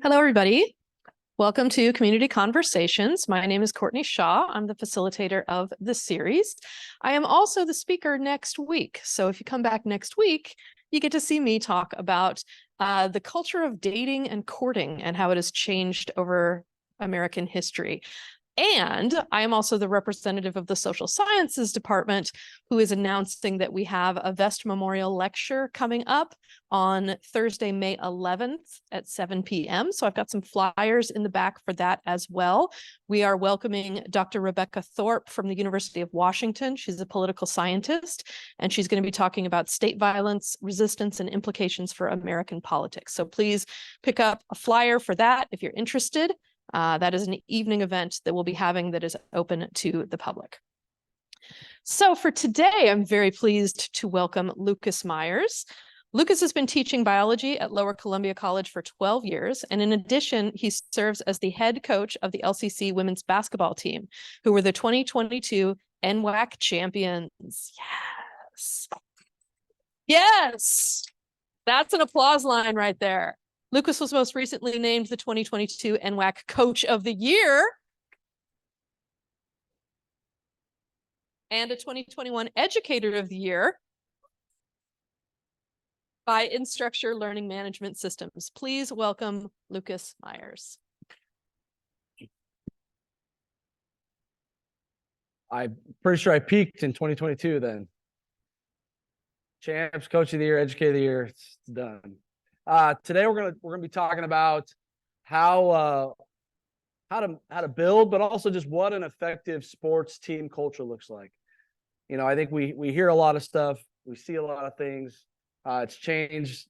Hello, everybody. Welcome to Community Conversations. My name is Courtney Shaw. I'm the facilitator of the series. I am also the speaker next week. So if you come back next week, you get to see me talk about the culture of dating and courting and how it has changed over American history. And I am also the representative of the Social Sciences Department, who is announcing that we have a Vest Memorial Lecture coming up on Thursday, May 11th at 7 p.m. So I've got some flyers in the back for that as well. We are welcoming Dr. Rebecca Thorpe from the University of Washington. She's a political scientist, and she's going to be talking about state violence, resistance, and implications for American politics. So please pick up a flyer for that if you're interested. That is an evening event that we'll be having that is open to the public. So for today, I'm very pleased to welcome Lucas Myers. Lucas has been teaching biology at Lower Columbia College for 12 years, and in addition, he serves as the head coach of the LCC women's basketball team, who were the 2022 NWAC champions. Yes. Yes. That's an applause line right there. Lucas was most recently named the 2022 NWAC Coach of the Year and a 2021 Educator of the Year by Instructure Learning Management Systems. Please welcome Lucas Myers. I'm pretty sure I peaked in 2022 then. Champs, Coach of the Year, Educator of the Year, it's done. Today we're gonna be talking about how to build, but also just what an effective sports team culture looks like. You know, I think we hear a lot of stuff, we see a lot of things. It's changed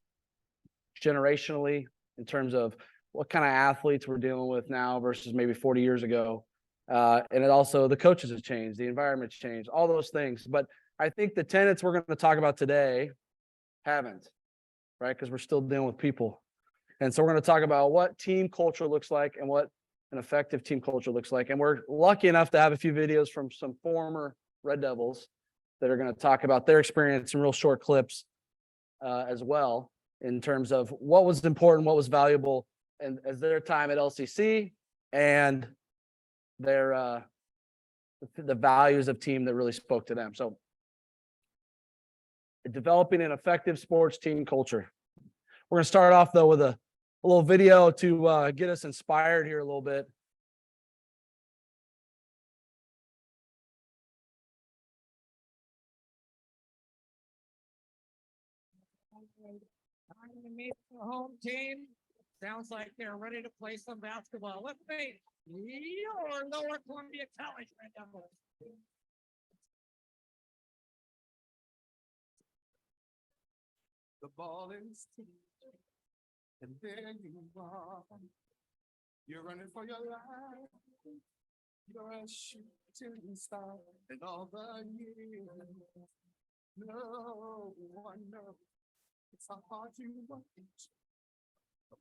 generationally in terms of what kind of athletes we're dealing with now versus maybe 40 years ago. And it also, the coaches have changed, the environment's changed, all those things. But I think the tenets we're going to talk about today haven't, right? Because we're still dealing with people. And so we're going to talk about what team culture looks like and what an effective team culture looks like. And we're lucky enough to have a few videos from some former Red Devils that are going to talk about their experience in real short clips as well, in terms of what was important, what was valuable, and as their time at LCC and their the values of team that really spoke to them. So developing an effective sports team culture. We're going to start off though with a little video to get us inspired here a little bit. The home team sounds like they're ready to play some basketball. Let's see your Lower Columbia College Red Devils. The ball is and there you are. You're running for your life. You're a shooting star and all the years. No one knows. It's how hard you work.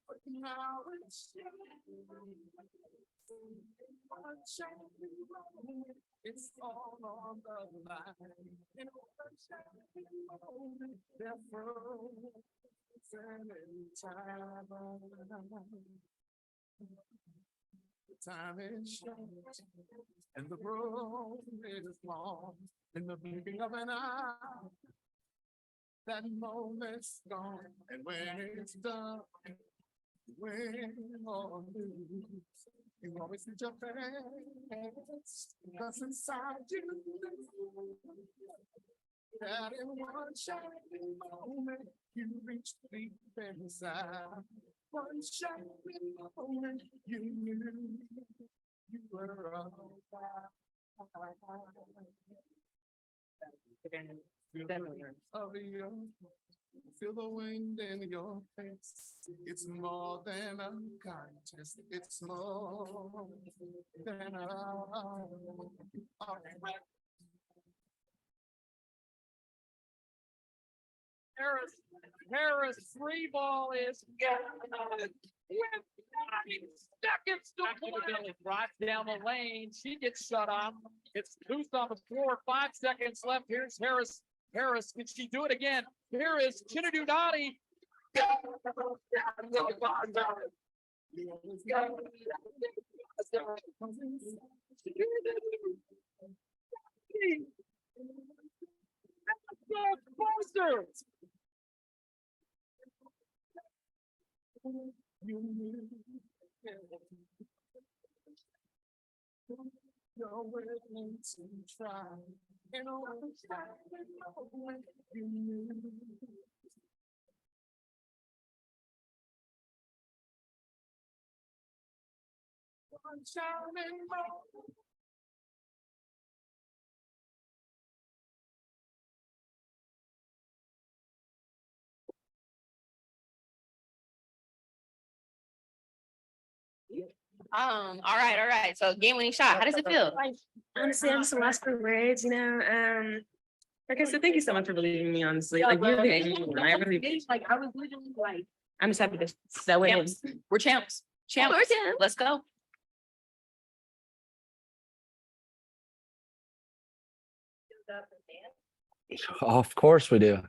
But now it's all on the line. They're frozen in time. The time is short and the road is long. In the blinking of an eye, that moment's gone, and when it's done, win or lose, you always need your best, because inside you, that in one shining moment, you reach deep inside. One shining moment, you knew you were all feel the wind in your face. It's more than a contest. It's more than a Harris free ball is with 9 seconds to play. Right down the lane. She gets shut off. It's loose on the floor. 5 seconds left. Here's Harris. Harris, can she do it again? Here is Chinadu Dottie. You're willing to try, and always try when you knew. One shining moment. All right. So game winning shot. How does it feel? Honestly, I'm just lost for words, you know. Like I said, thank you so much for believing in me, honestly. Like you did. I really Like I was literally like, I'm just happy to that way. champs. We're champs. Champs. We're champs. Let's go. Of course we do.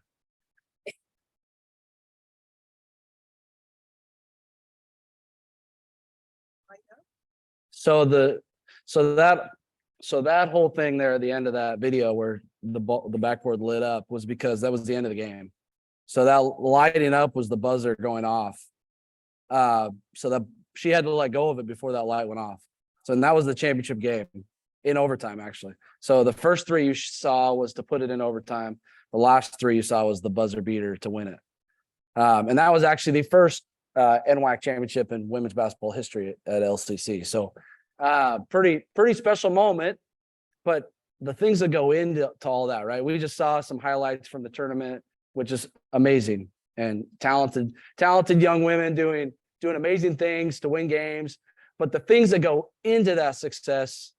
So that whole thing there at the end of that video where the backboard lit up was because that was the end of the game. So that lighting up was the buzzer going off. So that she had to let go of it before that light went off. So and that was the championship game in overtime, actually. So the first three you saw was to put it in overtime. The last three you saw was the buzzer beater to win it. And that was actually the first NWAC championship in women's basketball history at LCC. So pretty special moment. But the things that go into all that, right? We just saw some highlights from the tournament, which is amazing, and talented young women doing amazing things to win games. But the things that go into that success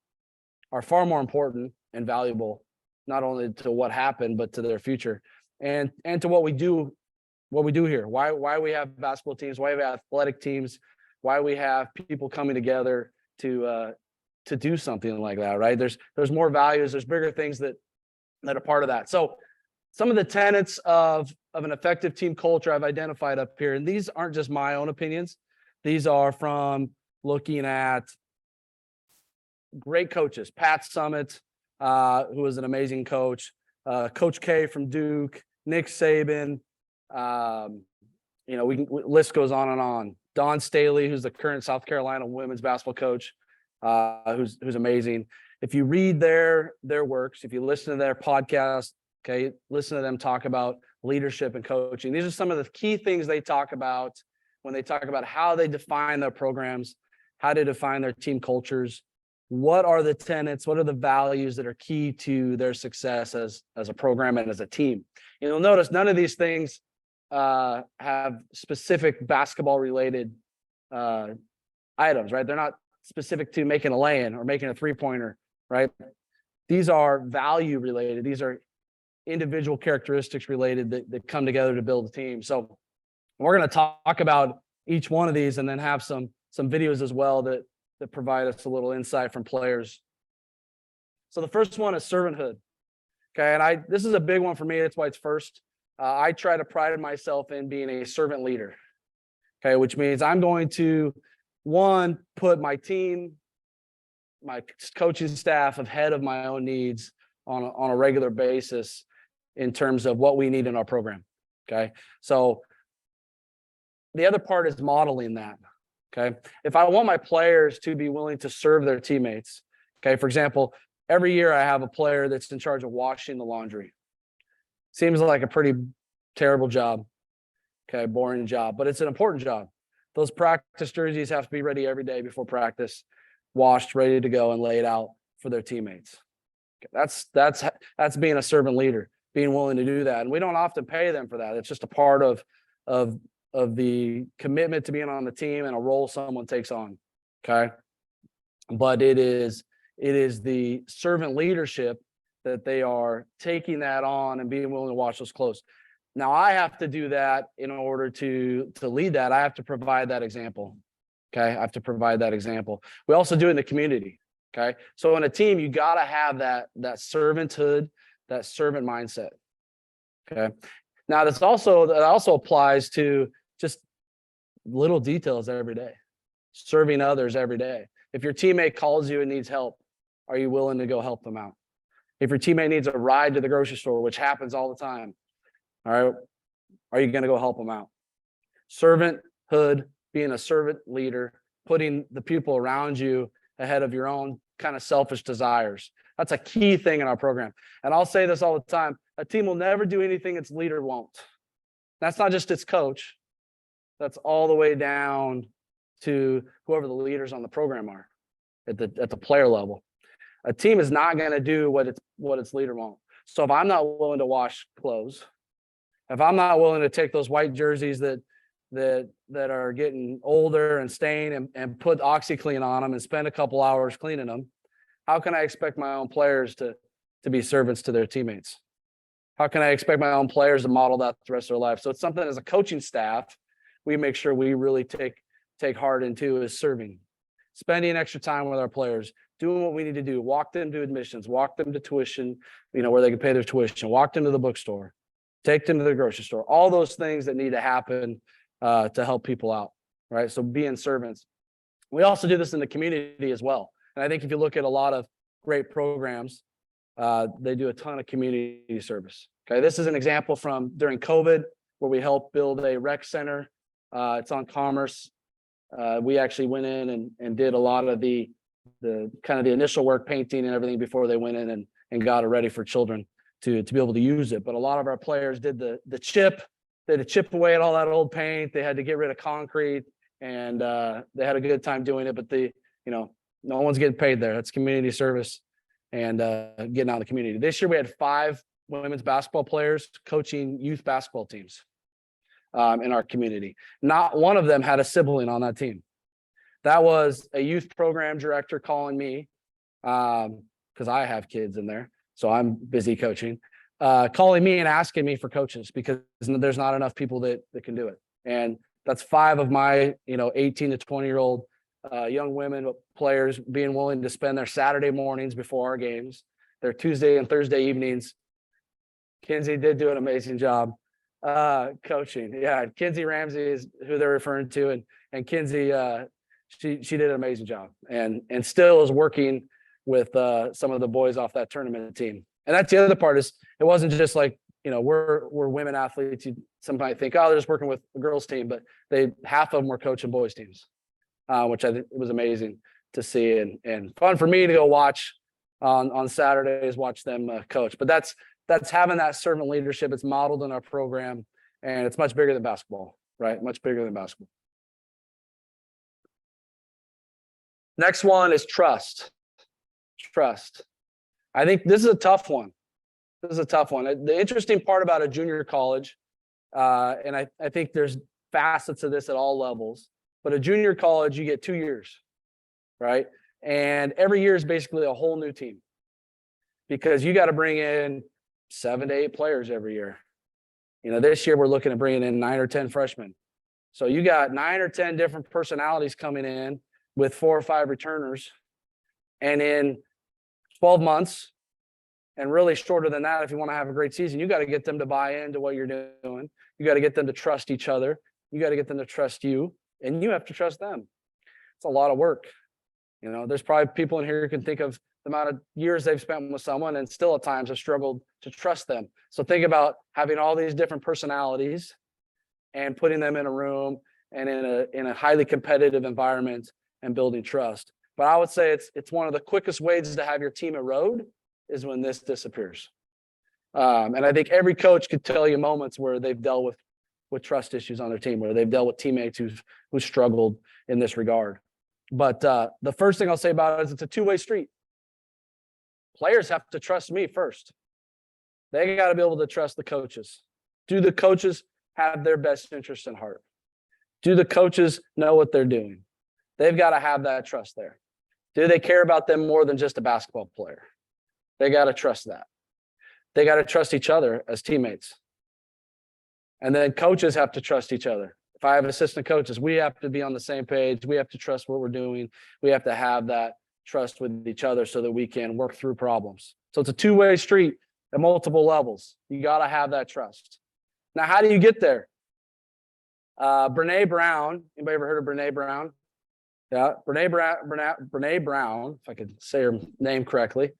are far more important and valuable, not only to what happened, but to their future and to what we do here. Why we have basketball teams, why we have athletic teams, why we have people coming together to do something like that, right? There's more values, there's bigger things that are part of that. So some of the tenets of an effective team culture I've identified up here, and these aren't just my own opinions. These are from looking at great coaches, Pat Summitt, who is an amazing coach, Coach K from Duke, Nick Saban, list goes on and on. Don Staley, who's the current South Carolina women's basketball coach, who's amazing. If you read their works, if you listen to their podcast, okay, listen to them talk about leadership and coaching. These are some of the key things they talk about when they talk about how they define their programs, how to define their team cultures. What are the tenets? What are the values that are key to their success as a program and as a team? You'll notice none of these things have specific basketball related items, right? They're not specific to making a lay-in or making a three-pointer, right? These are value related. These are individual characteristics related that come together to build a team. So we're going to talk about each one of these and then have some videos as well that provide us a little insight from players. So the first one is servanthood. Okay, and this is a big one for me. That's why it's first. I try to pride myself in being a servant leader. Okay, which means I'm going to, one, put my team, my coaching staff ahead of my own needs on a regular basis in terms of what we need in our program. Okay, so the other part is modeling that. Okay, if I want my players to be willing to serve their teammates, okay, for example, every year I have a player that's in charge of washing the laundry. Seems like a pretty terrible job. Okay, boring job, but it's an important job. Those practice jerseys have to be ready every day before practice, washed, ready to go, and laid out for their teammates. Okay, that's being a servant leader, being willing to do that. And we don't often pay them for that. It's just a part of the commitment to being on the team and a role someone takes on. Okay, but it is the servant leadership that they are taking that on and being willing to watch those close. Now I have to do that in order to lead that. I have to provide that example. Okay, I have to provide that example. We also do it in the community. Okay, so in a team, you got to have that servanthood, that servant mindset. Okay, now that also applies to just little details every day. serving others every day. If your teammate calls you and needs help, are you willing to go help them out? If your teammate needs a ride to the grocery store, which happens all the time, all right, are you going to go help them out? Servanthood, being a servant leader, putting the people around you ahead of your own kind of selfish desires. That's a key thing in our program. And I'll say this all the time, a team will never do anything its leader won't. That's not just its coach. That's all the way down to whoever the leaders on the program are at the player level. A team is not going to do what its leader won't. So if I'm not willing to wash clothes, if I'm not willing to take those white jerseys that are getting older and stained and put OxyClean on them and spend a couple hours cleaning them, how can I expect my own players to be servants to their teammates? How can I expect my own players to model that the rest of their life? So it's something as a coaching staff, we make sure we really take heart into is serving, spending extra time with our players, doing what we need to do, walk them to admissions, walk them to tuition, where they can pay their tuition, walk them to the bookstore, take them to the grocery store, all those things that need to happen to help people out, right? So being servants. We also do this in the community as well. And I think if you look at a lot of great programs, they do a ton of community service. Okay, this is an example from during COVID where we helped build a rec center. It's on Commerce. We actually went in and did a lot of the kind of the initial work, painting and everything before they went in and got it ready for children to be able to use it. But a lot of our players did the chip. They had to chip away at all that old paint. They had to get rid of concrete, and they had a good time doing it. But no one's getting paid there. That's community service and getting out in the community. This year we had 5 women's basketball players coaching youth basketball teams in our community. Not one of them had a sibling on that team. That was a youth program director calling me because I have kids in there, so I'm busy coaching, calling me and asking me for coaches because there's not enough people that can do it. And that's 5 of my 18 to 20-year-old young women players being willing to spend their Saturday mornings before our games, their Tuesday and Thursday evenings. Kinsey did do an amazing job coaching. Yeah, Kinsey Ramsey is who they're referring to, and Kinsey she did an amazing job and still is working with some of the boys off that tournament team. And that's the other part is it wasn't just like we're women athletes. Somebody think, oh, they're just working with the girls team, but half of them were coaching boys teams, which I think it was amazing to see and fun for me to go watch on Saturdays, watch them coach. But that's having that servant leadership. It's modeled in our program, and it's much bigger than basketball, right? Much bigger than basketball. Next one is trust. Trust. I think this is a tough one. The interesting part about a junior college, and I think there's facets of this at all levels, but a junior college, you get 2 years, right? And every year is basically a whole new team because you got to bring in 7 to 8 players every year. This year we're looking at bringing in 9 or 10 freshmen. So you got 9 or 10 different personalities coming in with 4 or 5 returners. And in 12 months, and really shorter than that, if you want to have a great season, you got to get them to buy into what you're doing. You got to get them to trust each other. You got to get them to trust you, and you have to trust them. It's a lot of work. There's probably people in here who can think of the amount of years they've spent with someone and still at times have struggled to trust them. So think about having all these different personalities and putting them in a room and in a highly competitive environment and building trust. But I would say it's one of the quickest ways to have your team erode is when this disappears. And I think every coach could tell you moments where they've dealt with trust issues on their team, where they've dealt with teammates who struggled in this regard. But the first thing I'll say about it is it's a two-way street. Players have to trust me first. They got to be able to trust the coaches. Do the coaches have their best interest in heart? Do the coaches know what they're doing? They've got to have that trust there. Do they care about them more than just a basketball player? They got to trust that. They got to trust each other as teammates. And then coaches have to trust each other. If I have assistant coaches, we have to be on the same page. We have to trust what we're doing. We have to have that trust with each other so that we can work through problems. So it's a two-way street at multiple levels. You got to have that trust. Now, how do you get there? Brene Brown. Anybody ever heard of Brene Brown? Yeah, Brene Brown, if I could say her name correctly,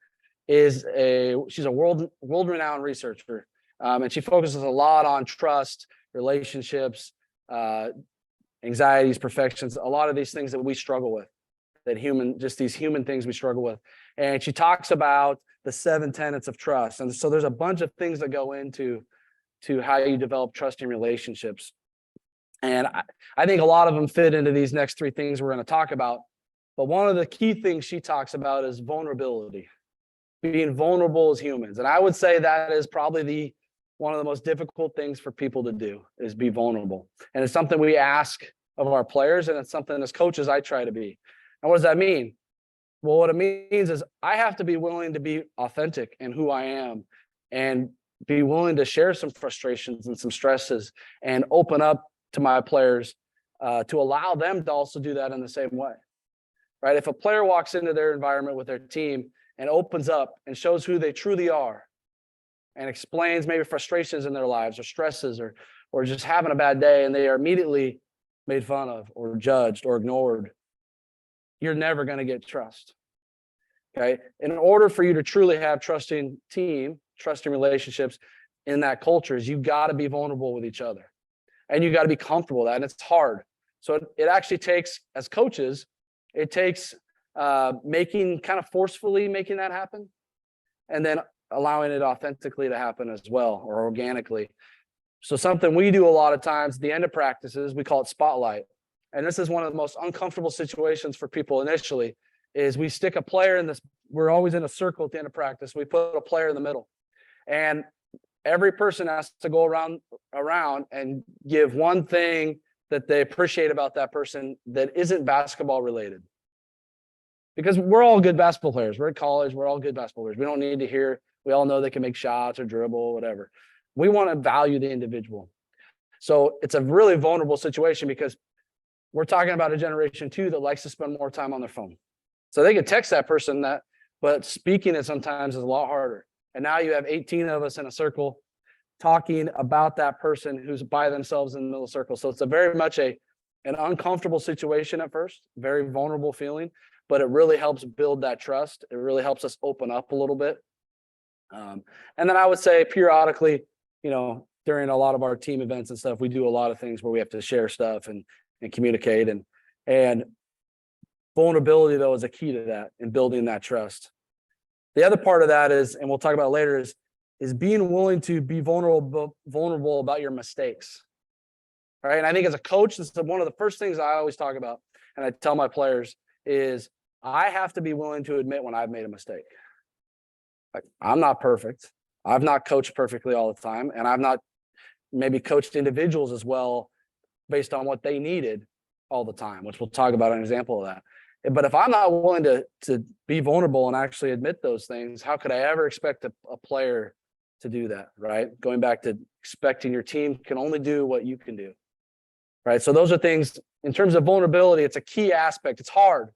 she's a world-renowned researcher. And she focuses a lot on trust, relationships, anxieties, perfections, a lot of these things that we struggle with, just these human things we struggle with. And she talks about the 7 tenets of trust. And so there's a bunch of things that go into how you develop trusting relationships. And I think a lot of them fit into these next 3 things we're going to talk about. But one of the key things she talks about is vulnerability, being vulnerable as humans. And I would say that is probably one of the most difficult things for people to do, is be vulnerable. And it's something we ask of our players, and it's something as coaches I try to be. And what does that mean? Well, what it means is I have to be willing to be authentic in who I am, and be willing to share some frustrations and some stresses, and open up to my players to allow them to also do that in the same way, right? If a player walks into their environment with their team and opens up and shows who they truly are, and explains maybe frustrations in their lives or stresses or just having a bad day, and they are immediately made fun of or judged or ignored, you're never going to get trust. Okay. In order for you to truly have trusting relationships in that culture, is you've got to be vulnerable with each other, and you got to be comfortable with that. And it's hard. So it actually takes, as coaches, it takes forcefully making that happen, and then allowing it authentically to happen as well, or organically. So something we do a lot of times at the end of practices, we call it spotlight. And this is one of the most uncomfortable situations for people initially, is we stick a player in this, we're always in a circle at the end of practice. We put a player in the middle, and every person has to go around and give one thing that they appreciate about that person that isn't basketball related. Because we're all good basketball players. We're at college. We're all good basketball players. We don't need to hear, we all know they can make shots or dribble, whatever. We want to value the individual. So it's a really vulnerable situation, because we're talking about a generation too that likes to spend more time on their phone. So they can text that person that, but speaking it sometimes is a lot harder. And now you have 18 of us in a circle talking about that person who's by themselves in the middle circle. So it's a very much an uncomfortable situation at first, very vulnerable feeling, but it really helps build that trust. It really helps us open up a little bit. And then I would say periodically, during a lot of our team events and stuff, we do a lot of things where we have to share stuff and communicate, and vulnerability though is a key to that and building that trust. The other part of that is, and we'll talk about it later, is being willing to be vulnerable about your mistakes. All right. And I think as a coach, this is one of the first things I always talk about, and I tell my players, is I have to be willing to admit when I've made a mistake. Like, I'm not perfect. I've not coached perfectly all the time, and I've not maybe coached individuals as well based on what they needed all the time, which we'll talk about an example of that. But if I'm not willing to be vulnerable and actually admit those things, how could I ever expect a player to do that, right? Going back to expecting your team can only do what you can do, right? So those are things, in terms of vulnerability, it's a key aspect. It's hard.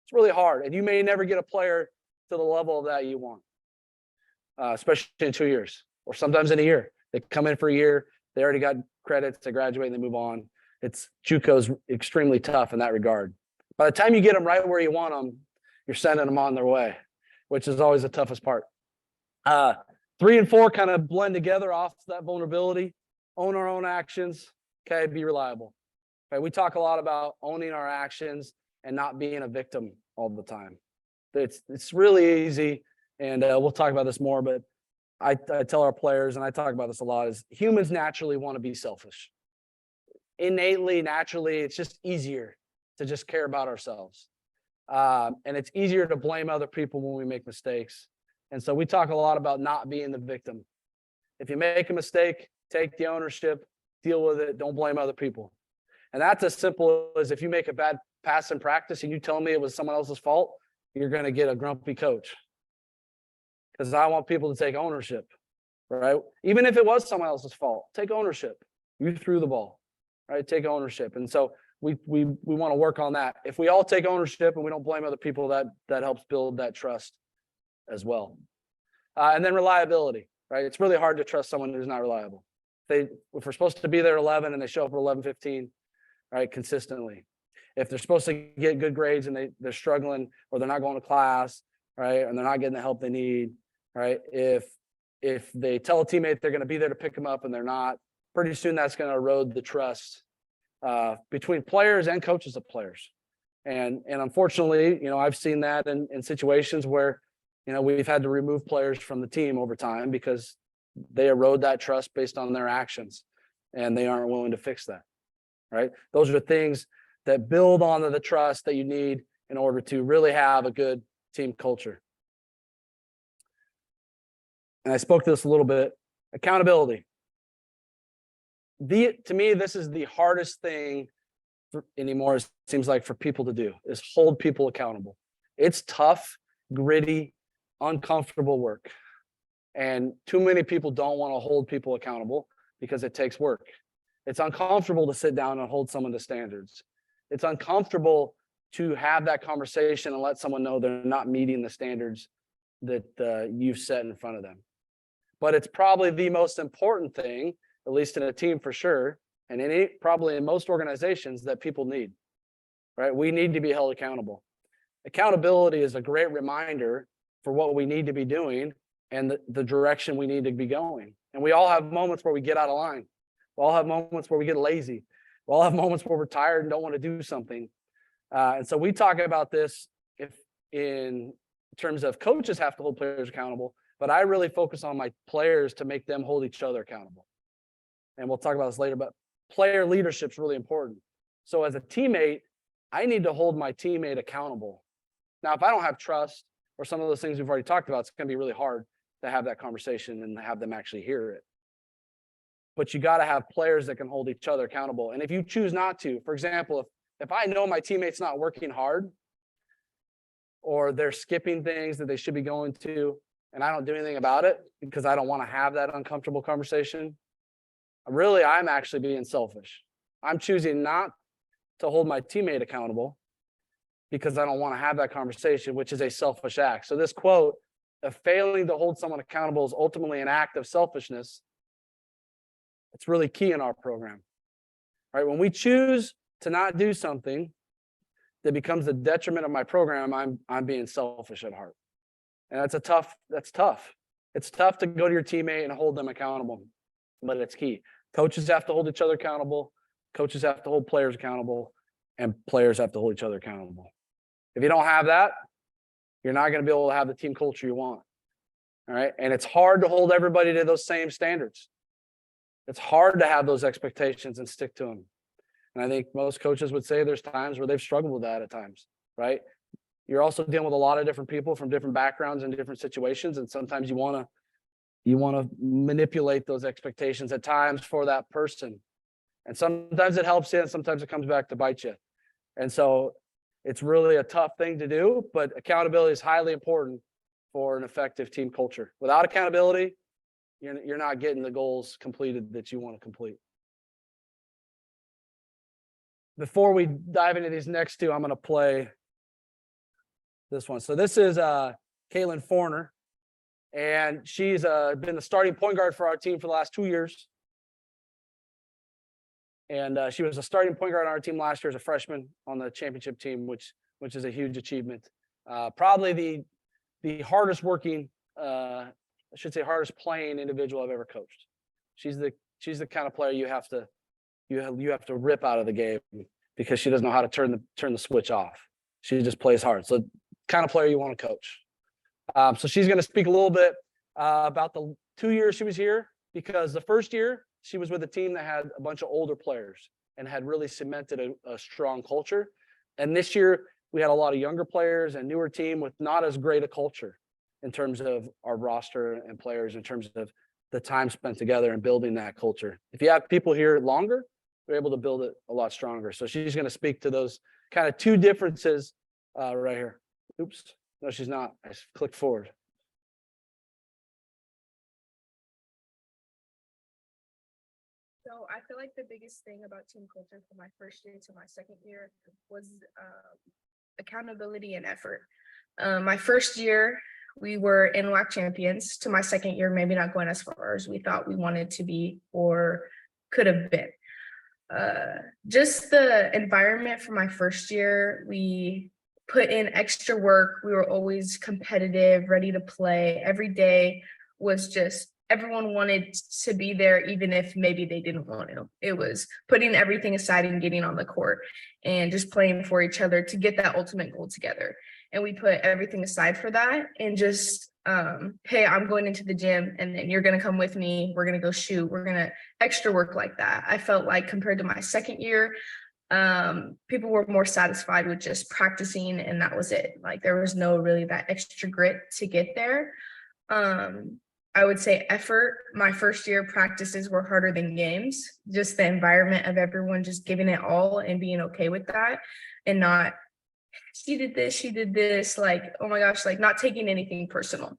It's really hard. And you may never get a player to the level of that you want, especially in 2 years or sometimes in a year. They come in for a year, they already got credits, they graduate, and they move on. JUCO's extremely tough in that regard. By the time you get them right where you want them, you're sending them on their way, which is always the toughest part. 3 and 4 kind of blend together off that vulnerability. Own our own actions. Okay, be reliable. Okay, we talk a lot about owning our actions and not being a victim all the time. It's really easy, and we'll talk about this more, but I tell our players, and I talk about this a lot, is humans naturally want to be selfish. Innately, naturally, it's just easier to just care about ourselves. And it's easier to blame other people when we make mistakes. And so we talk a lot about not being the victim. If you make a mistake, take the ownership, deal with it, don't blame other people. And that's as simple as, if you make a bad pass in practice and you tell me it was someone else's fault, you're going to get a grumpy coach. Because I want people to take ownership, right? Even if it was someone else's fault, take ownership. You threw the ball, right? Take ownership. And so we want to work on that. If we all take ownership and we don't blame other people, that helps build that trust as well. And then reliability, right? It's really hard to trust someone who's not reliable. If we're supposed to be there at 11 and they show up at 11:15, right, consistently. if they're supposed to get good grades and they're struggling or they're not going to class, right, and they're not getting the help they need, right, if they tell a teammate they're going to be there to pick them up and they're not, pretty soon that's going to erode the trust between players and coaches of players. And unfortunately, you know, I've seen that in situations where, you know, we've had to remove players from the team over time because they erode that trust based on their actions and they aren't willing to fix that, right? Those are things that build onto the trust that you need in order to really have a good team culture. And I spoke to this a little bit, accountability. To me, this is the hardest thing anymore, it seems like, for people to do, is hold people accountable. It's tough, gritty, uncomfortable work. And too many people don't want to hold people accountable because it takes work. It's uncomfortable to sit down and hold someone to standards. It's uncomfortable to have that conversation and let someone know they're not meeting the standards that you've set in front of them. But it's probably the most important thing, at least in a team for sure, and probably in most organizations, that people need, right? We need to be held accountable. Accountability is a great reminder for what we need to be doing and the direction we need to be going. And we all have moments where we get out of line. We all have moments where we get lazy. We all have moments where we're tired and don't want to do something. And so we talk about this in terms of coaches have to hold players accountable, but I really focus on my players to make them hold each other accountable. And we'll talk about this later, but player leadership is really important. So as a teammate, I need to hold my teammate accountable. Now, if I don't have trust or some of those things we've already talked about, it's going to be really hard to have that conversation and have them actually hear it. But you got to have players that can hold each other accountable. And if you choose not to, for example, if I know my teammate's not working hard or they're skipping things that they should be going to, and I don't do anything about it because I don't want to have that uncomfortable conversation, really, I'm actually being selfish. I'm choosing not to hold my teammate accountable because I don't want to have that conversation, which is a selfish act. So this quote of failing to hold someone accountable is ultimately an act of selfishness. It's really key in our program, right? When we choose to not do something that becomes the detriment of my program, I'm being selfish at heart. And that's tough. It's tough to go to your teammate and hold them accountable, but it's key. Coaches have to hold each other accountable. Coaches have to hold players accountable, and players have to hold each other accountable. If you don't have that, you're not going to be able to have the team culture you want. All right. And it's hard to hold everybody to those same standards. It's hard to have those expectations and stick to them. And I think most coaches would say there's times where they've struggled with that at times, right? You're also dealing with a lot of different people from different backgrounds and different situations. And sometimes you want to manipulate those expectations at times for that person. And sometimes it helps you and sometimes it comes back to bite you. And so it's really a tough thing to do, but accountability is highly important for an effective team culture. Without accountability, you're not getting the goals completed that you want to complete. Before we dive into these next two, I'm going to play this one. So this is Caitlin Forner, and she's been the starting point guard for our team for the last 2 years. And she was a starting point guard on our team last year as a freshman on the championship team, which is a huge achievement. Probably the hardest working, I should say hardest playing individual I've ever coached. She's the kind of player you have to rip out of the game because she doesn't know how to turn the switch off. She just plays hard. So kind of player you want to coach. So she's going to speak a little bit about the 2 years she was here, because the first year she was with a team that had a bunch of older players and had really cemented a strong culture. And this year we had a lot of younger players and newer team with not as great a culture in terms of our roster and players, in terms of the time spent together and building that culture. If you have people here longer, they're able to build it a lot stronger. So she's going to speak to those kind of two differences right here. Oops. No, she's not. I clicked forward. So I feel like the biggest thing about team culture from my first year to my second year was accountability and effort. My first year, we were NWAC champions. To my second year, maybe not going as far as we thought we wanted to be or could have been. just the environment for my first year, we put in extra work. We were always competitive, ready to play. Every day was just everyone wanted to be there, even if maybe they didn't want to. It was putting everything aside and getting on the court and just playing for each other to get that ultimate goal together. And we put everything aside for that and just, hey, I'm going into the gym and then you're going to come with me. We're going to go shoot. We're going to extra work like that. I felt like compared to my second year, people were more satisfied with just practicing and that was it. Like there was no really that extra grit to get there. I would say effort. My first year practices were harder than games. Just the environment of everyone just giving it all and being okay with that and not, she did this, like, oh my gosh, like not taking anything personal.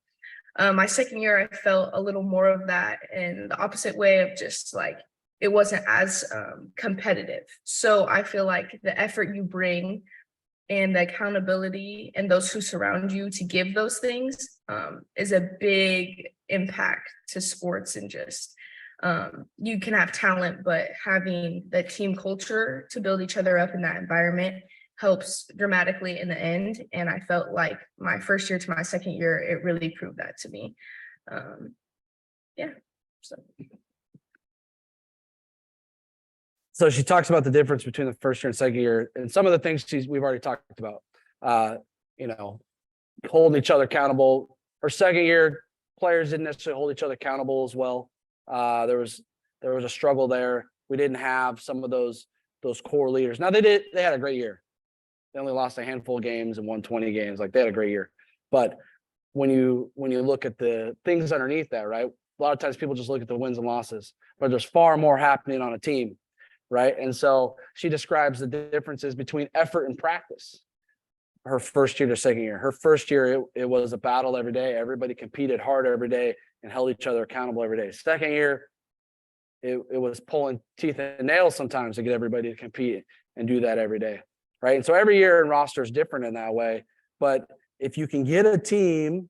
My second year, I felt a little more of that in the opposite way of just like, it wasn't as competitive. So I feel like the effort you bring and the accountability and those who surround you to give those things is a big impact to sports. And just you can have talent, but having the team culture to build each other up in that environment helps dramatically in the end. And I felt like my first year to my second year, it really proved that to me. Yeah. So she talks about the difference between the first year and second year, and some of the things we've already talked about. Holding each other accountable. Her second year, players didn't necessarily hold each other accountable as well. There was a struggle there. We didn't have some of those core leaders. Now they had a great year. They only lost a handful of games and won 20 games. Like they had a great year. But when you look at the things underneath that, right? A lot of times people just look at the wins and losses, but there's far more happening on a team, right? And so she describes the differences between effort and practice. Her first year to second year. Her first year, it was a battle every day. Everybody competed hard every day and held each other accountable every day. Second year, it was pulling teeth and nails sometimes to get everybody to compete and do that every day, right? And so every year in roster is different in that way. But if you can get a team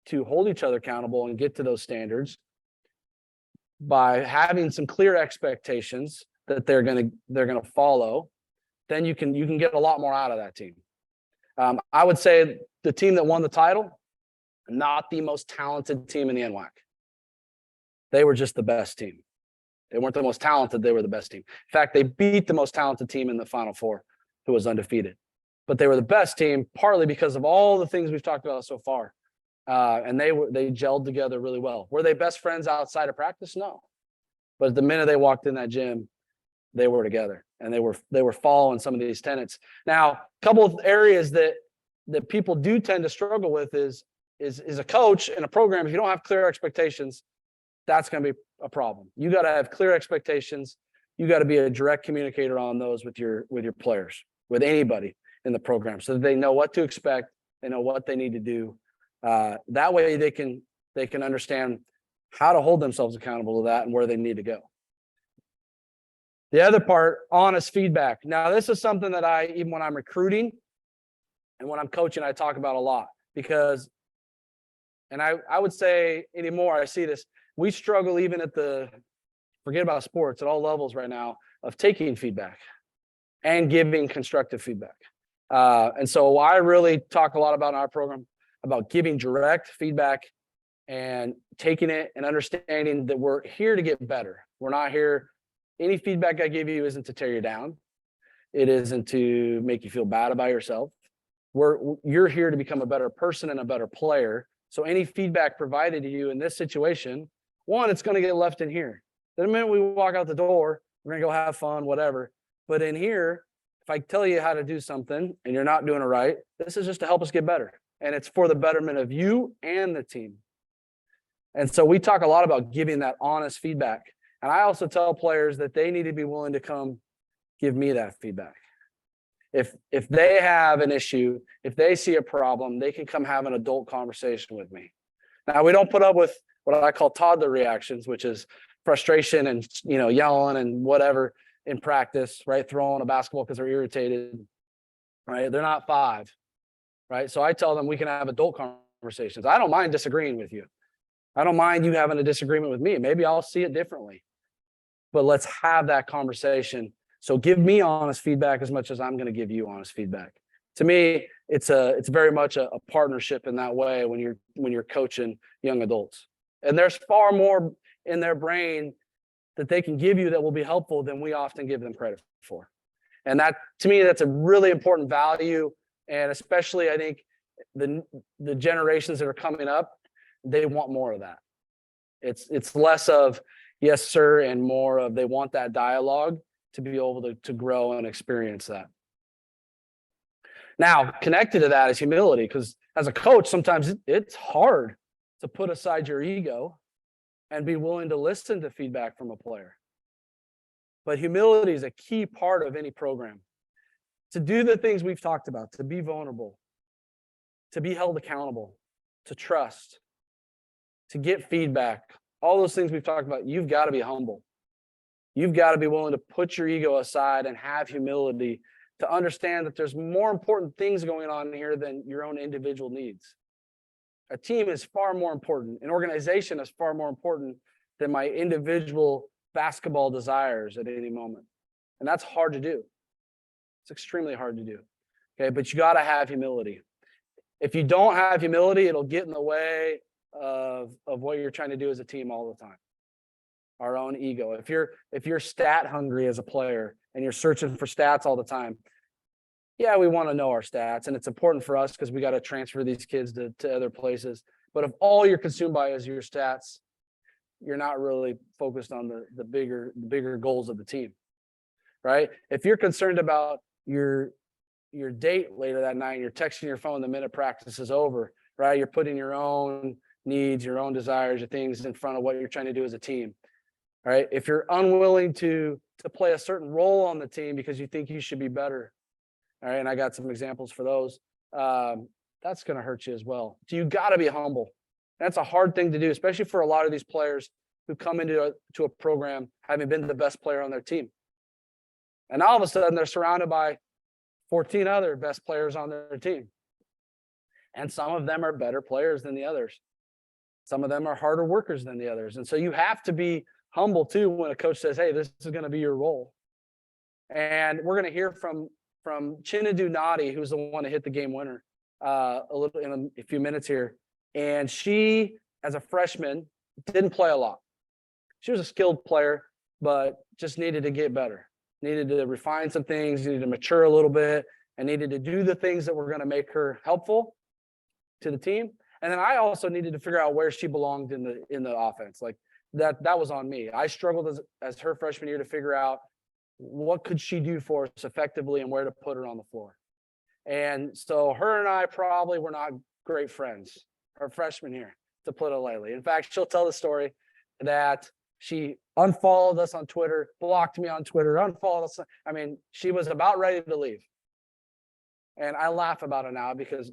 to hold each other accountable and get to those standards by having some clear expectations that they're gonna follow, then you can get a lot more out of that team. I would say the team that won the title, not the most talented team in the NWAC. They were just the best team. They weren't the most talented, they were the best team. In fact, they beat the most talented team in the Final Four, who was undefeated. But they were the best team, partly because of all the things we've talked about so far. And they gelled together really well. Were they best friends outside of practice? No. But the minute they walked in that gym, they were together and they were following some of these tenets. Now, a couple of areas that people do tend to struggle with is a coach in a program. If you don't have clear expectations, that's going to be a problem. You got to have clear expectations. You got to be a direct communicator on those with your players, with anybody in the program, so that they know what to expect. They know what they need to do. That way they can understand how to hold themselves accountable to that and where they need to go. The other part, honest feedback. Now, this is something that even when I'm recruiting and when I'm coaching, I talk about a lot because, and I would say anymore, I see this, we struggle even forget about sports, at all levels right now, of taking feedback and giving constructive feedback. And so I really talk a lot about in our program about giving direct feedback and taking it and understanding that we're here to get better. We're not here. Any feedback I give you isn't to tear you down. It isn't to make you feel bad about yourself. You're here to become a better person and a better player. So any feedback provided to you in this situation, one, it's going to get left in here. The minute we walk out the door, we're going to go have fun, whatever. But in here, if I tell you how to do something and you're not doing it right, this is just to help us get better. And it's for the betterment of you and the team. And so we talk a lot about giving that honest feedback. And I also tell players that they need to be willing to come give me that feedback. If they have an issue, if they see a problem, they can come have an adult conversation with me. Now, we don't put up with what I call toddler reactions, which is frustration and yelling and whatever in practice, right? Throwing a basketball because they're irritated, right? They're not 5, right? So I tell them we can have adult conversations. I don't mind disagreeing with you. I don't mind you having a disagreement with me. Maybe I'll see it differently. but let's have that conversation. So give me honest feedback as much as I'm going to give you honest feedback. To me, it's very much a partnership in that way when you're coaching young adults. And there's far more in their brain that they can give you that will be helpful than we often give them credit for. And that, to me, that's a really important value. And especially, I think the generations that are coming up, they want more of that. It's less of yes, sir, and more of they want that dialogue to be able to grow and experience that. Now, connected to that is humility, because as a coach, sometimes it's hard to put aside your ego and be willing to listen to feedback from a player. But humility is a key part of any program. To do the things we've talked about, to be vulnerable, to be held accountable, to trust, to get feedback, all those things we've talked about, you've got to be humble. You've got to be willing to put your ego aside and have humility to understand that there's more important things going on here than your own individual needs. A team is far more important. An organization is far more important than my individual basketball desires at any moment. And that's hard to do. It's extremely hard to do. Okay, but you got to have humility. If you don't have humility, it'll get in the way of what you're trying to do as a team all the time. Our own ego. If you're stat hungry as a player and you're searching for stats all the time, yeah, we want to know our stats, and it's important for us because we got to transfer these kids to other places. But if all you're consumed by is your stats, you're not really focused on the bigger goals of the team, right? If you're concerned about your date later that night, you're texting your phone the minute practice is over, right? You're putting your own needs, your own desires, your things in front of what you're trying to do as a team, right? If you're unwilling to play a certain role on the team because you think you should be better, all right, and I got some examples for those, that's going to hurt you as well. So you got to be humble. That's a hard thing to do, especially for a lot of these players who come into a program having been the best player on their team. And all of a sudden, they're surrounded by 14 other best players on their team. And some of them are better players than the others. Some of them are harder workers than the others. And so you have to be humble too when a coach says, hey, this is going to be your role. And we're going to hear from Chinadu Nadi, who's the one that hit the game winner a little in a few minutes here. And she, as a freshman, didn't play a lot. She was a skilled player, but just needed to get better, needed to refine some things, needed to mature a little bit, and needed to do the things that were going to make her helpful to the team. And then I also needed to figure out where she belonged in the offense. Like that was on me. I struggled as her freshman year to figure out what could she do for us effectively and where to put her on the floor. And so her and I probably were not great friends her freshman year, to put it lightly. In fact, she'll tell the story that she unfollowed us on Twitter, blocked me on Twitter, unfollowed us. I mean, she was about ready to leave. And I laugh about it now because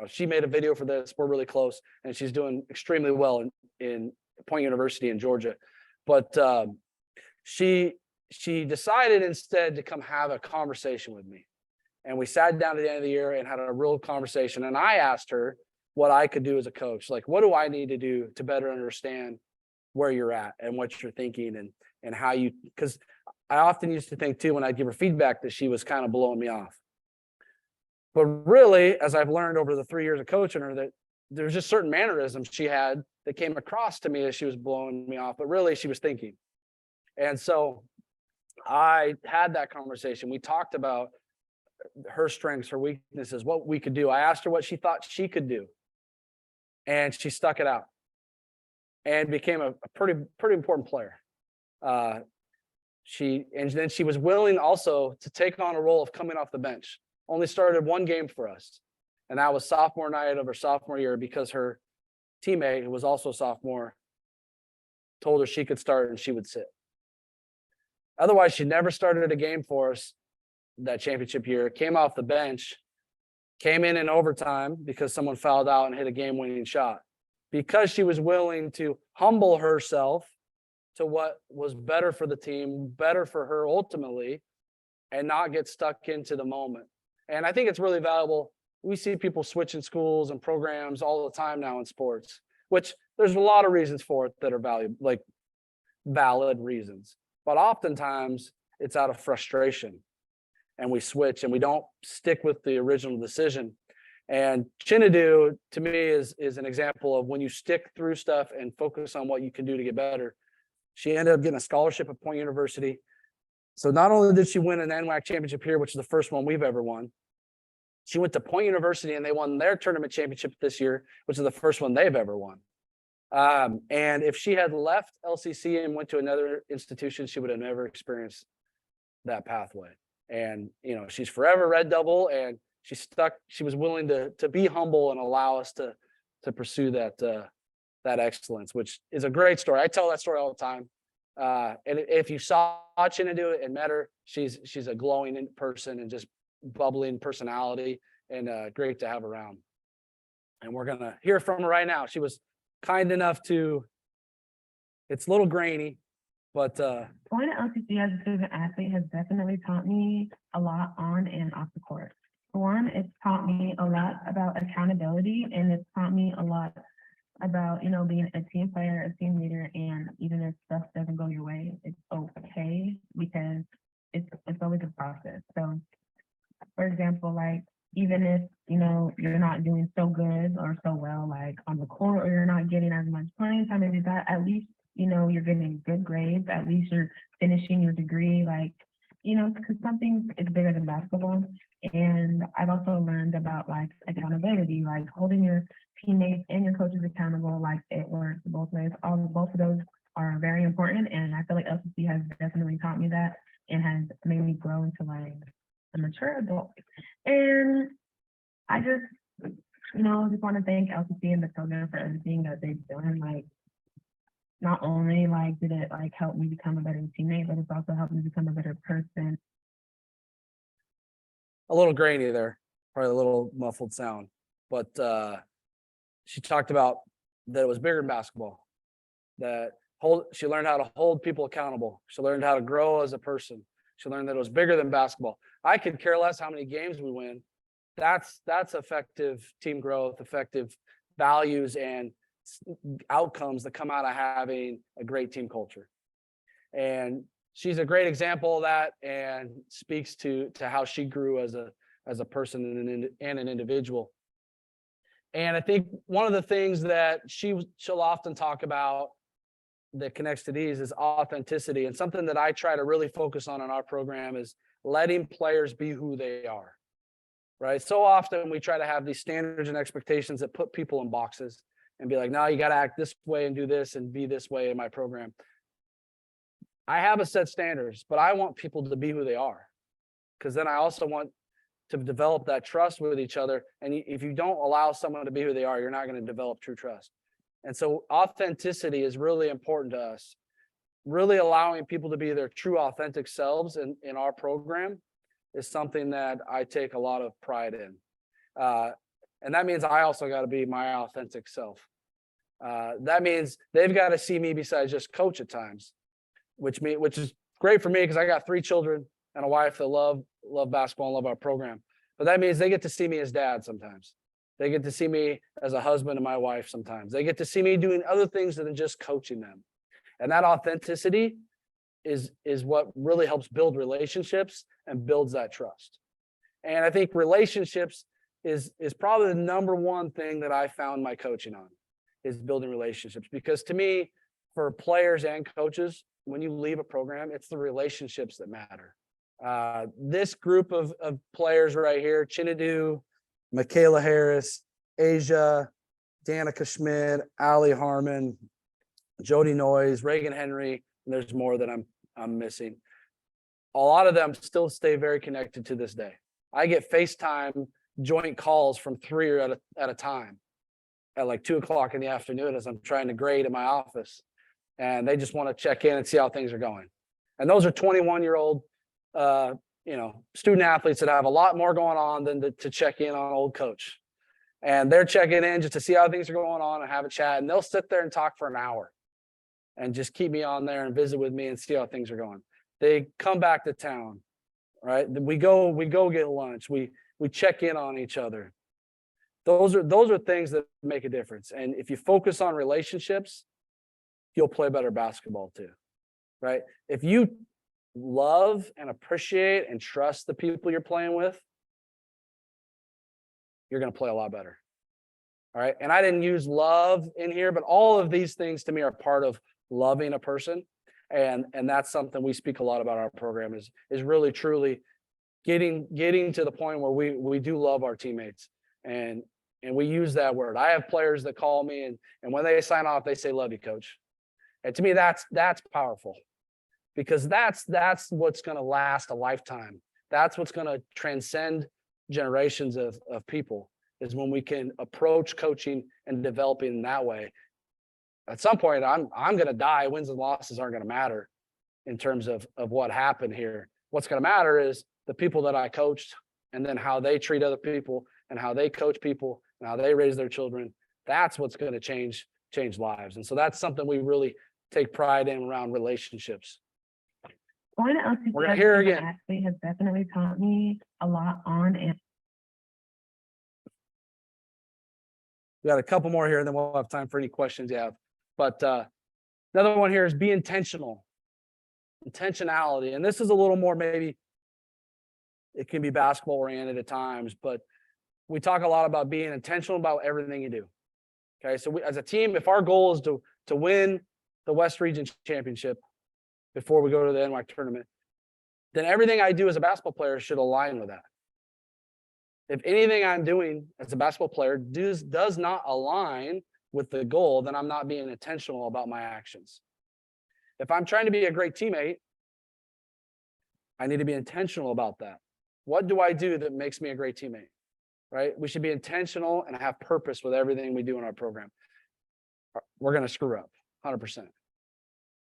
she made a video for this. We're really close, and she's doing extremely well in Point University in Georgia. But she decided instead to come have a conversation with me. And we sat down at the end of the year and had a real conversation. And I asked her what I could do as a coach. Like, what do I need to do to better understand where you're at and what you're thinking and how you, because I often used to think too, when I'd give her feedback, that she was kind of blowing me off. But really, as I've learned over the 3 years of coaching her, that there's just certain mannerisms she had that came across to me as she was blowing me off, but really she was thinking. And so I had that conversation. We talked about her strengths, her weaknesses, what we could do. I asked her what she thought she could do, and she stuck it out and became a pretty important player. And then she was willing also to take on a role of coming off the bench. Only started one game for us, and that was sophomore night of her sophomore year, because her teammate, who was also a sophomore, told her she could start and she would sit. Otherwise, she never started a game for us that championship year, came off the bench, came in overtime because someone fouled out and hit a game-winning shot, because she was willing to humble herself to what was better for the team, better for her ultimately, and not get stuck into the moment. And I think it's really valuable. We see people switching schools and programs all the time now in sports, which there's a lot of reasons for it that are valuable. Like, valid reasons. But oftentimes it's out of frustration and we switch and we don't stick with the original decision. And Chinadu to me is an example of when you stick through stuff and focus on what you can do to get better. She ended up getting a scholarship at Point University. So not only did she win an NWAC championship here, which is the first one we've ever won, she went to Point University and they won their tournament championship this year, which is the first one they've ever won. And if she had left LCC and went to another institution, she would have never experienced that pathway. And, you know, she's forever Red Devil, and she was willing to be humble and allow us to pursue that excellence, which is a great story. I tell that story all the time. And if you saw Chinadu and met her, she's a glowing person and just bubbling personality, and great to have around. And we're gonna hear from her right now. She was kind enough to, it's a little grainy, but Going to LCC as a student athlete has definitely taught me a lot on and off the court. For one, it's taught me a lot about accountability, and it's taught me a lot about, you know, being a team player, a team leader, and even if stuff doesn't go your way, it's okay, because it's always a process. So, for example, like, even if, you know, you're not doing so good or so well, like on the court, or you're not getting as much playing time as that, at least, you know, you're getting good grades, at least you're finishing your degree, like, you know, because something is bigger than basketball. And I've also learned about like accountability, like holding your teammates and your coaches accountable, like it works both ways. Both of those are very important, and I feel like LCC has definitely taught me that and has made me grow into like a mature adult. And I just, you know, just want to thank LCC and the program for everything that they've done. Like, not only like did it like help me become a better teammate, but it's also helped me become a better person. a little grainy there, probably a little muffled sound. But she talked about that it was bigger than basketball. She learned how to hold people accountable. She learned how to grow as a person. She learned that it was bigger than basketball. I could care less how many games we win. That's effective team growth, effective values and outcomes that come out of having a great team culture. And she's a great example of that, and speaks to how she grew as a person and an individual. And I think one of the things that she'll often talk about that connects to these is authenticity. And something that I try to really focus on in our program is letting players be who they are, right? So often we try to have these standards and expectations that put people in boxes and be like, no, you got to act this way and do this and be this way in my program. I have a set standards, but I want people to be who they are, because then I also want to develop that trust with each other. And if you don't allow someone to be who they are, you're not going to develop true trust. And so authenticity is really important to us. Really allowing people to be their true authentic selves in our program is something that I take a lot of pride in. And that means I also got to be my authentic self. That means they've got to see me besides just coach at times, which is great for me because I got 3 children and a wife that love basketball and love our program. But that means they get to see me as dad sometimes. They get to see me as a husband to my wife sometimes. They get to see me doing other things than just coaching them. And that authenticity is what really helps build relationships and builds that trust. And I think relationships is probably the number one thing that I found my coaching on, is building relationships. Because to me, for players and coaches, when you leave a program, it's the relationships that matter. This group of players right here, Chinadu, Michaela Harris, Asia, Danica Schmidt, Allie Harmon, Jody Noyes, Reagan Henry, and there's more that I'm missing. A lot of them still stay very connected to this day. I get FaceTime joint calls from 3 at a time at like 2:00 in the afternoon as I'm trying to grade in my office. And they just want to check in and see how things are going. And those are 21-year-old student athletes that have a lot more going on than to check in on old coach. And they're checking in just to see how things are going on and have a chat. And they'll sit there and talk for an hour and just keep me on there and visit with me and see how things are going. They come back to town, right? We go get lunch. We check in on each other. Those are things that make a difference. And if you focus on relationships, you'll play better basketball too. right? If you love and appreciate and trust the people you're playing with, you're going to play a lot better. All right. And I didn't use love in here, but all of these things to me are part of loving a person. And that's something we speak a lot about our program is really truly getting to the point where we do love our teammates and we use that word. I have players that call me and when they sign off, they say, "Love you, coach." And to me, that's powerful because that's what's going to last a lifetime. That's what's going to transcend generations of people is when we can approach coaching and developing in that way. At some point, I'm going to die. Wins and losses aren't going to matter in terms of what happened here. What's going to matter is the people that I coached and then how they treat other people and how they coach people and how they raise their children. That's what's going to change lives. And so that's something we really take pride in around relationships. Going to We're LCCS here as an again. athlete has definitely taught me a lot on and We got a couple more here and then we'll have time for any questions you have. But another one here is be intentional. Intentionality. And this is a little more maybe it can be basketball oriented at times, but we talk a lot about being intentional about everything you do. Okay. So we, as a team, if our goal is to win the West Region Championship before we go to the NWAC tournament, then everything I do as a basketball player should align with that. If anything I'm doing as a basketball player does not align with the goal, then I'm not being intentional about my actions. If I'm trying to be a great teammate, I need to be intentional about that. What do I do that makes me a great teammate? Right? We should be intentional and have purpose with everything we do in our program. We're going to screw up 100%. It's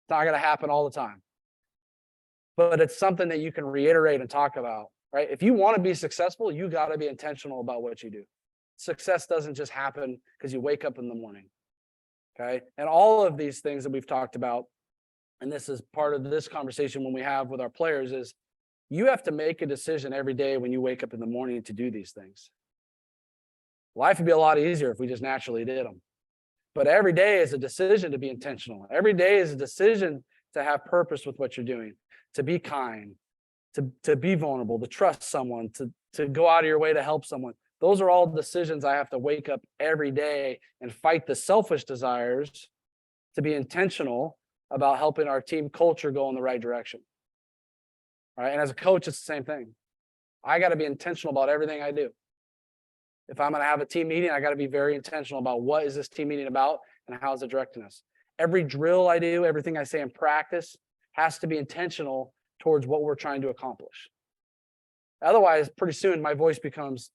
not going to happen all the time. But it's something that you can reiterate and talk about, right? If you want to be successful, you got to be intentional about what you do. Success doesn't just happen because you wake up in the morning. Okay. And all of these things that we've talked about, and this is part of this conversation when we have with our players, is you have to make a decision every day when you wake up in the morning to do these things. Life would be a lot easier if we just naturally did them. But every day is a decision to be intentional. Every day is a decision to have purpose with what you're doing, to be kind, to be vulnerable, to trust someone, to go out of your way to help someone. Those are all decisions I have to wake up every day and fight the selfish desires to be intentional about helping our team culture go in the right direction. All right. And as a coach, it's the same thing. I got to be intentional about everything I do. If I'm going to have a team meeting, I got to be very intentional about what is this team meeting about and how is it directing us. Every drill I do, everything I say in practice has to be intentional towards what we're trying to accomplish. Otherwise, pretty soon my voice becomes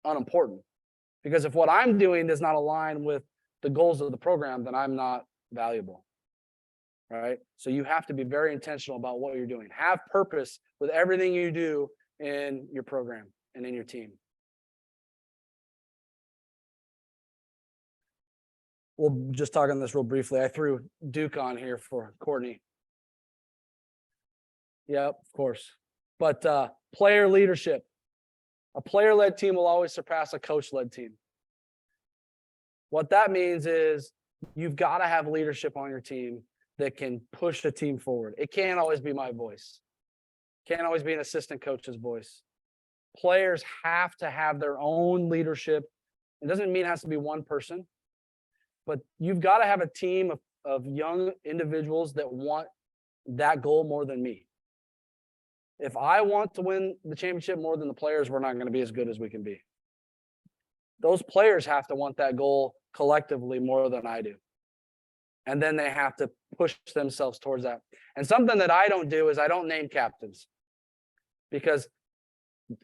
unimportant, because if what I'm doing does not align with the goals of the program, then I'm not valuable. Right? So you have to be very intentional about what you're doing. Have purpose with everything you do in your program and in your team. We'll just talk on this real briefly. I threw Duke on here for Courtney. Yep, of course. But player leadership. A player-led team will always surpass a coach-led team. What that means is you've got to have leadership on your team that can push the team forward. It can't always be my voice. Can't always be an assistant coach's voice. Players have to have their own leadership. It doesn't mean it has to be one person, but you've got to have a team of young individuals that want that goal more than me. If I want to win the championship more than the players, we're not going to be as good as we can be. Those players have to want that goal collectively more than I do. And then they have to push themselves towards that. And something that I don't do is I don't name captains, because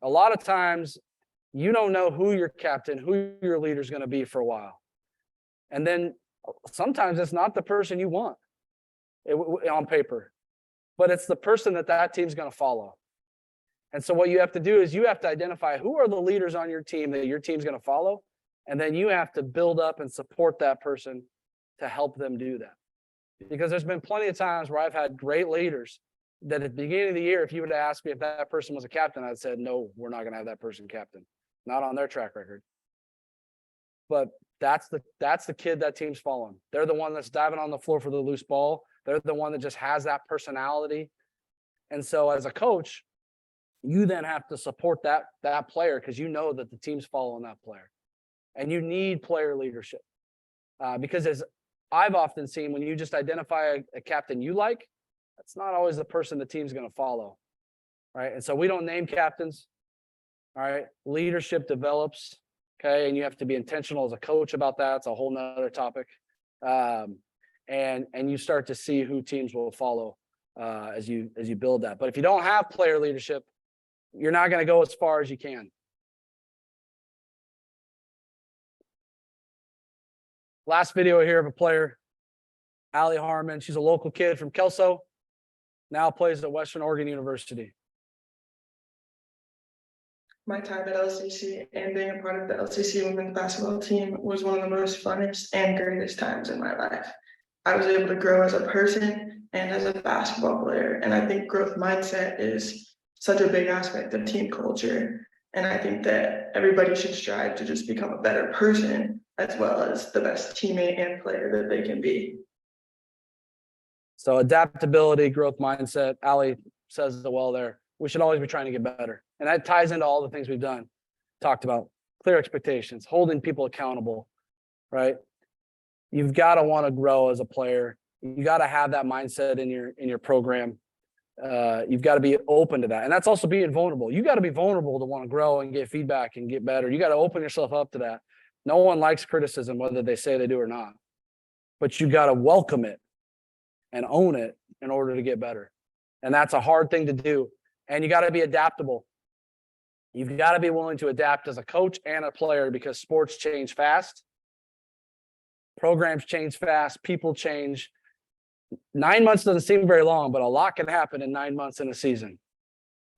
a lot of times you don't know who your captain, who your leader is going to be for a while. And then sometimes it's not the person you want on paper, but it's the person that team's going to follow. And so what you have to do is you have to identify who are the leaders on your team that your team's going to follow. And then you have to build up and support that person to help them do that. Because there's been plenty of times where I've had great leaders that at the beginning of the year, if you would have asked me if that person was a captain, I'd said, no, we're not going to have that person captain. Not on their track record. But that's the kid that team's following. They're the one that's diving on the floor for the loose ball. They're the one that just has that personality. And so as a coach, you then have to support that player because you know that the team's following that player. And you need player leadership. Because as I've often seen, when you just identify a captain you like, that's not always the person the team's going to follow. Right. And so we don't name captains. All right. Leadership develops. Okay. And you have to be intentional as a coach about that. It's a whole nother topic. And you start to see who teams will follow as you build that. But if you don't have player leadership, you're not going to go as far as you can. Last video here of a player, Allie Harmon. She's a local kid from Kelso, now plays at Western Oregon University. My time at LCC and being a part of the LCC women's basketball team was one of the most funnest and greatest times in my life. I was able to grow as a person and as a basketball player. And I think growth mindset is such a big aspect of team culture. And I think that everybody should strive to just become a better person as well as the best teammate and player that they can be. So adaptability, growth mindset, Allie says it well there. We should always be trying to get better. And that ties into all the things we've done, talked about, clear expectations, holding people accountable, right? You've got to want to grow as a player. You got to have that mindset in your program. You've got to be open to that. And that's also being vulnerable. You got to be vulnerable to want to grow and get feedback and get better. You got to open yourself up to that. No one likes criticism, whether they say they do or not. But you got to welcome it and own it in order to get better. And that's a hard thing to do. And you got to be adaptable. You've got to be willing to adapt as a coach and a player because sports change fast. Programs change fast. People change. 9 months doesn't seem very long, but a lot can happen in 9 months in a season.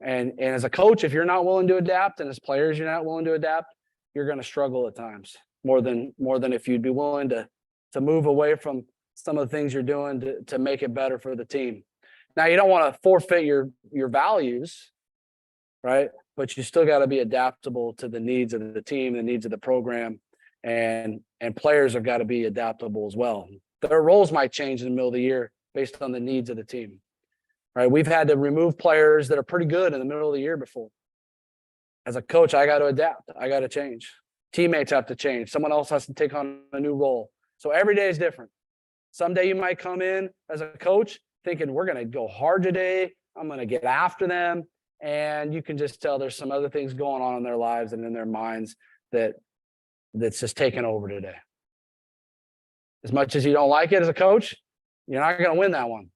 And as a coach, if you're not willing to adapt, and as players, you're not willing to adapt, you're going to struggle at times more than if you'd be willing to move away from some of the things you're doing to make it better for the team. Now, you don't want to forfeit your values, right? But you still got to be adaptable to the needs of the team, the needs of the program, and players have got to be adaptable as well. Their roles might change in the middle of the year based on the needs of the team, right? We've had to remove players that are pretty good in the middle of the year before. As a coach, I got to adapt. I got to change. Teammates have to change. Someone else has to take on a new role. So every day is different. Someday you might come in as a coach thinking, we're going to go hard today. I'm going to get after them. And you can just tell there's some other things going on in their lives and in their minds that's just taken over today. As much as you don't like it as a coach, you're not going to win that one.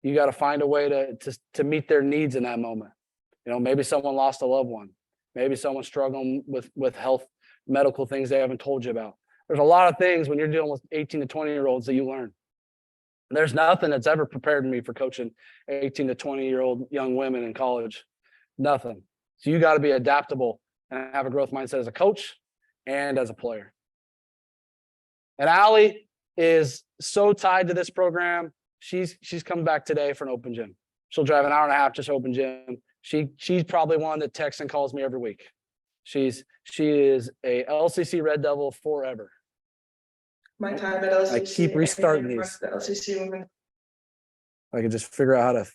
You got to find a way to meet their needs in that moment. You know, maybe someone lost a loved one. Maybe someone's struggling with health, medical things they haven't told you about. There's a lot of things when you're dealing with 18 to 20-year-olds that you learn. There's nothing that's ever prepared me for coaching 18 to 20-year-old young women in college. Nothing. So you got to be adaptable and have a growth mindset as a coach and as a player. And Allie is so tied to this program. She's coming back today for an open gym. She'll drive an hour and a half just open gym. She's probably one that texts and calls me every week. She is a LCC Red Devil forever. My time at LCC. I keep restarting these. The LCC women. I can just figure out how to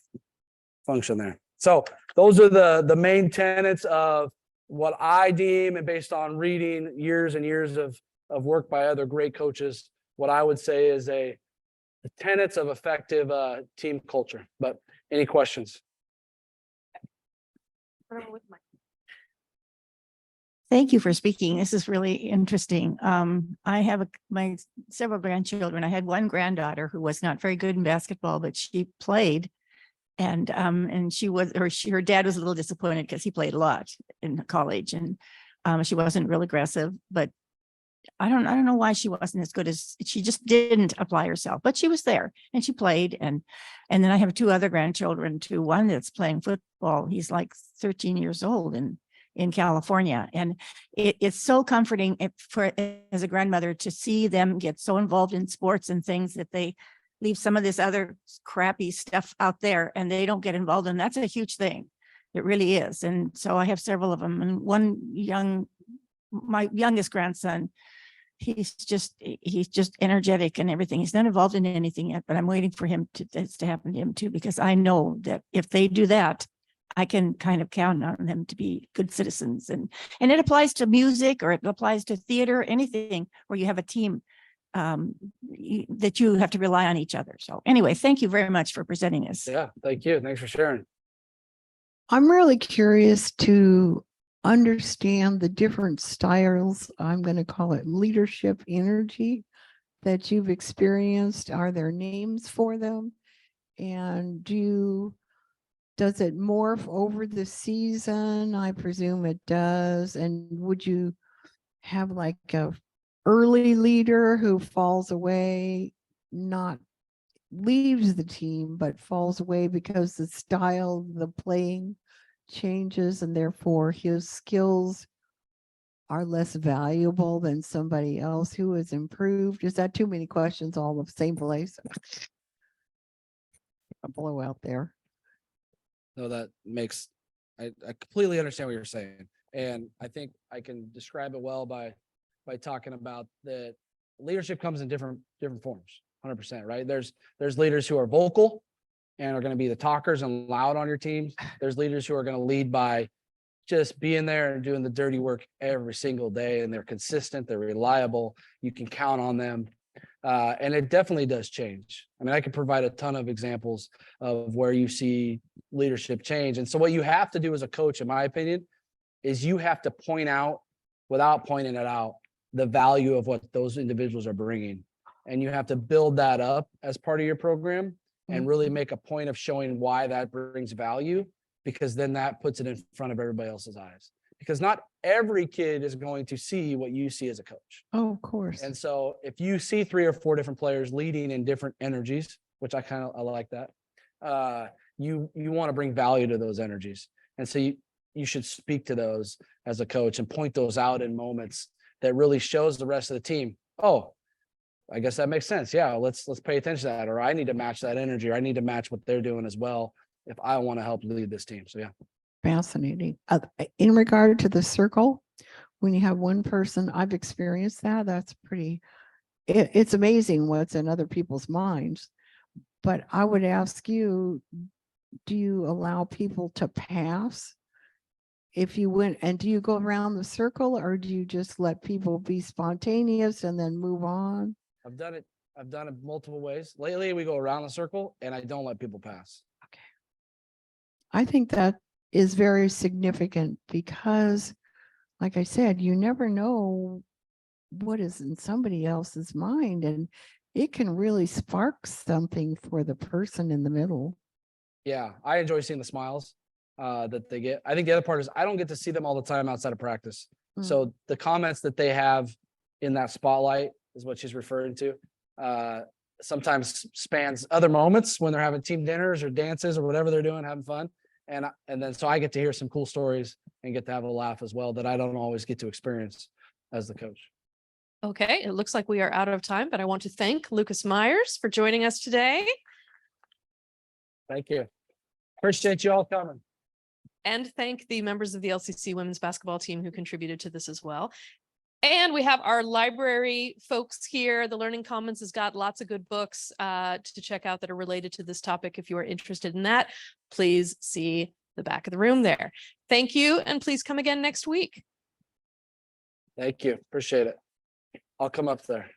function there. So those are the main tenets of what I deem, and based on reading years and years of work by other great coaches, what I would say is the tenets of effective team culture. But any questions? Thank you for speaking. This is really interesting. I have my several grandchildren. I had one granddaughter who was not very good in basketball, but she played, and her dad was a little disappointed because he played a lot in college, and she wasn't real aggressive. But I don't know why she wasn't as good as she just didn't apply herself. But she was there and she played, and then I have two other grandchildren too. One that's playing football. He's like 13 years old in California. And it's so comforting as a grandmother to see them get so involved in sports and things that they leave some of this other crappy stuff out there and they don't get involved. And that's a huge thing. It really is. And so I have several of them. And my youngest grandson, he's just energetic and everything. He's not involved in anything yet, but I'm waiting for him this to happen to him too, because I know that if they do that, I can kind of count on them to be good citizens. And it applies to music, or it applies to theater, anything where you have a team that you have to rely on each other. So anyway, thank you very much for presenting this. Yeah, thank you. Thanks for sharing. I'm really curious to understand the different styles, I'm going to call it leadership energy, that you've experienced. Are there names for them? And does it morph over the season? I presume it does. And would you have like a early leader who falls away, not leaves the team, but falls away because the style of the playing changes and therefore his skills are less valuable than somebody else who has improved? Is that too many questions all in the same place? A blowout there. No, that makes, I completely understand what you're saying. And I think I can describe it well by talking about that leadership comes in different forms, 100%, right? There's leaders who are vocal and are going to be the talkers and loud on your teams. There's leaders who are going to lead by just being there and doing the dirty work every single day, and they're consistent, they're reliable, you can count on them. And it definitely does change. I mean, I could provide a ton of examples of where you see leadership change. And so what you have to do as a coach, in my opinion, is you have to point out, without pointing it out, the value of what those individuals are bringing. And you have to build that up as part of your program and really make a point of showing why that brings value, because then that puts it in front of everybody else's eyes. Because not every kid is going to see what you see as a coach. Oh, of course. And so if you see 3 or 4 different players leading in different energies, which I like that, you want to bring value to those energies. And so you should speak to those as a coach and point those out in moments that really shows the rest of the team, oh, I guess that makes sense. Yeah, let's pay attention to that. Or I need to match that energy, or I need to match what they're doing as well if I want to help lead this team. So yeah. Fascinating. In regard to the circle, when you have one person, I've experienced that. That's pretty, it's amazing what's in other people's minds. But I would ask you, do you allow people to pass? If you went, and do you go around the circle, or do you just let people be spontaneous and then move on? I've done it multiple ways. Lately, we go around the circle and I don't let people pass. Okay. I think that is very significant because, like I said, you never know what is in somebody else's mind, and it can really spark something for the person in the middle. Yeah, I enjoy seeing the smiles that they get. I think the other part is I don't get to see them all the time outside of practice. So the comments that they have in that spotlight is what she's referring to. Sometimes spans other moments when they're having team dinners or dances or whatever they're doing, having fun. And then so I get to hear some cool stories and get to have a laugh as well that I don't always get to experience as the coach. Okay, it looks like we are out of time, but I want to thank Lucas Myers for joining us today. Thank you. Appreciate you all coming. And thank the members of the LCC women's basketball team who contributed to this as well. And we have our library folks here. The Learning Commons has got lots of good books to check out that are related to this topic. If you are interested in that, please see the back of the room there. Thank you, and please come again next week. Thank you. Appreciate it. I'll come up there.